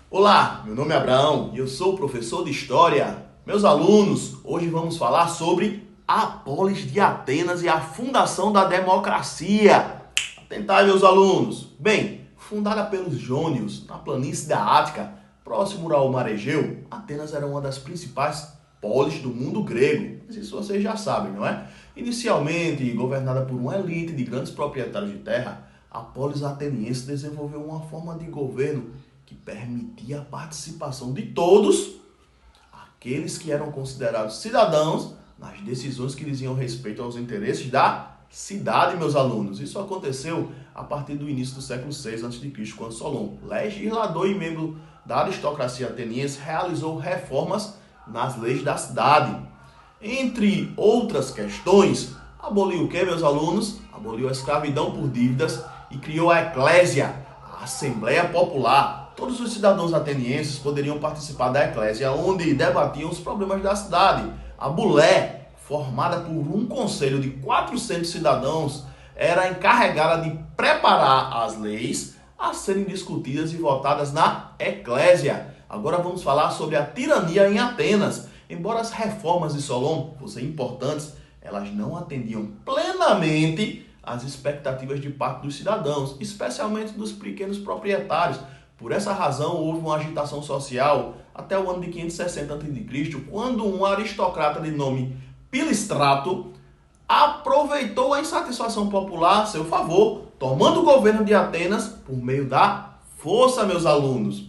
Olá, meu nome é Abraão e eu sou professor de História. Meus alunos, hoje vamos falar sobre a polis de Atenas e a fundação da democracia. Atentai, meus alunos. Bem, fundada pelos jônios na planície da Ática, próximo ao mar Egeu, Atenas era uma das principais polis do mundo grego. Isso vocês já sabem, não é? Inicialmente governada por uma elite de grandes proprietários de terra, a polis ateniense desenvolveu uma forma de governo que permitia a participação de todos aqueles que eram considerados cidadãos nas decisões que diziam respeito aos interesses da cidade, meus alunos. Isso aconteceu a partir do início do século VI a.C., quando Solon, legislador e membro da aristocracia ateniense, realizou reformas nas leis da cidade. Entre outras questões, aboliu o que, meus alunos? Aboliu a escravidão por dívidas e criou a Eclésia, a Assembleia Popular. Todos os cidadãos atenienses poderiam participar da Eclésia, onde debatiam os problemas da cidade. A Bulé, formada por um conselho de 400 cidadãos, era encarregada de preparar as leis a serem discutidas e votadas na Eclésia. Agora vamos falar sobre a tirania em Atenas. Embora as reformas de Solon fossem importantes, elas não atendiam plenamente às expectativas de parte dos cidadãos, especialmente dos pequenos proprietários. Por essa razão, houve uma agitação social até o ano de 560 a.C., quando um aristocrata de nome Pilistrato aproveitou a insatisfação popular a seu favor, tomando o governo de Atenas por meio da força, meus alunos.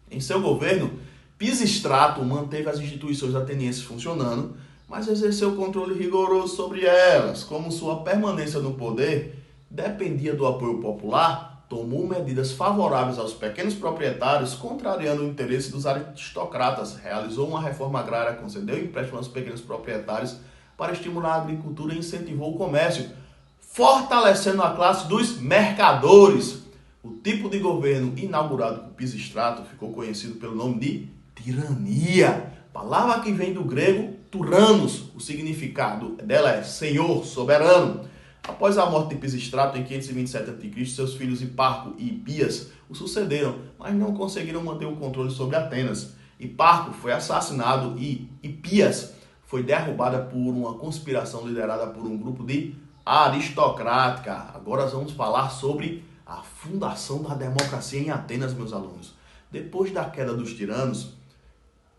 Em seu governo, Pisistrato manteve as instituições atenienses funcionando, mas exerceu controle rigoroso sobre elas. Como sua permanência no poder dependia do apoio popular, tomou medidas favoráveis aos pequenos proprietários, contrariando o interesse dos aristocratas. Realizou uma reforma agrária, concedeu empréstimo aos pequenos proprietários para estimular a agricultura e incentivou o comércio, fortalecendo a classe dos mercadores. O tipo de governo inaugurado por Pisistrato ficou conhecido pelo nome de tirania, palavra que vem do grego tyrannos. O significado dela é senhor, soberano. Após a morte de Pisistrato em 527 a.C., seus filhos Hiparco e Hipias o sucederam, mas não conseguiram manter o controle sobre Atenas. Hiparco foi assassinado e Hipias foi derrubada por uma conspiração liderada por um grupo de aristocrática. Agora vamos falar sobre a fundação da democracia em Atenas, meus alunos. Depois da queda dos tiranos,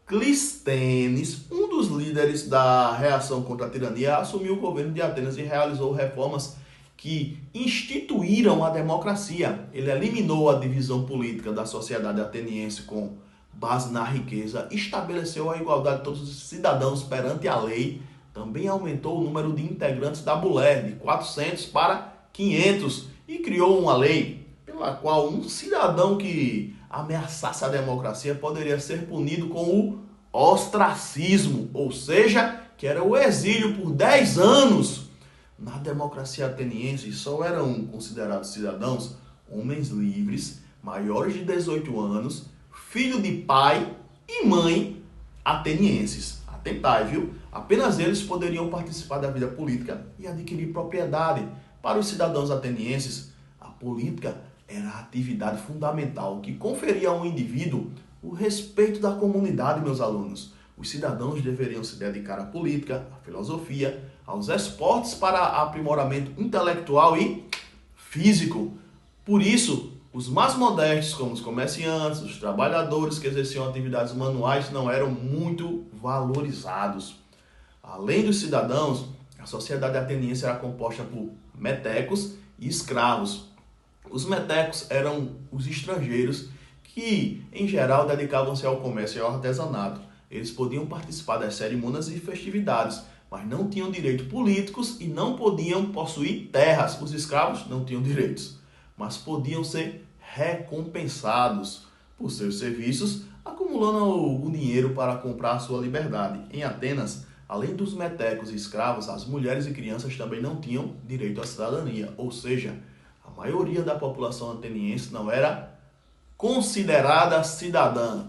Clístenes, um dos líderes da reação contra a tirania, assumiu o governo de Atenas e realizou reformas que instituíram a democracia. Ele eliminou a divisão política da sociedade ateniense com base na riqueza, estabeleceu a igualdade de todos os cidadãos perante a lei, também aumentou o número de integrantes da Bulé de 400 para 500 e criou uma lei pela qual um cidadão que ameaçasse a democracia poderia ser punido com o ostracismo, ou seja, que era o exílio por 10 anos. Na democracia ateniense só eram considerados cidadãos homens livres, maiores de 18 anos, filho de pai e mãe atenienses. Atentai, viu? Apenas eles poderiam participar da vida política e adquirir propriedade. Para os cidadãos atenienses, a política era a atividade fundamental que conferia ao indivíduo o respeito da comunidade, meus alunos. Os cidadãos deveriam se dedicar à política, à filosofia, aos esportes para aprimoramento intelectual e físico. Por isso, os mais modestos, como os comerciantes, os trabalhadores que exerciam atividades manuais, não eram muito valorizados. Além dos cidadãos, a sociedade ateniense era composta por metecos e escravos. Os metecos eram os estrangeiros que, em geral, dedicavam-se ao comércio e ao artesanato. Eles podiam participar das cerimônias e festividades, mas não tinham direitos políticos e não podiam possuir terras. Os escravos não tinham direitos, mas podiam ser recompensados por seus serviços, acumulando o dinheiro para comprar a sua liberdade. Em Atenas, além dos metecos e escravos, as mulheres e crianças também não tinham direito à cidadania, ou seja, a maioria da população ateniense não era considerada cidadã.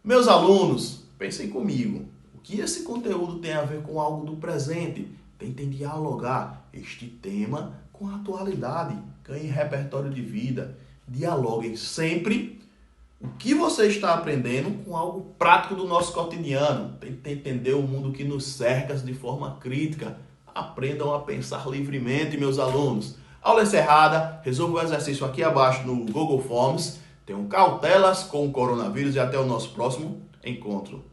Meus alunos, pensem comigo. O que esse conteúdo tem a ver com algo do presente? Tentem dialogar este tema com a atualidade. Ganhem repertório de vida. Dialoguem sempre o que você está aprendendo com algo prático do nosso cotidiano. Tente entender o mundo que nos cerca de forma crítica. Aprendam a pensar livremente, meus alunos. Aula encerrada, resolva o exercício aqui abaixo no Google Forms. Tenham cautelas com o coronavírus e até o nosso próximo encontro.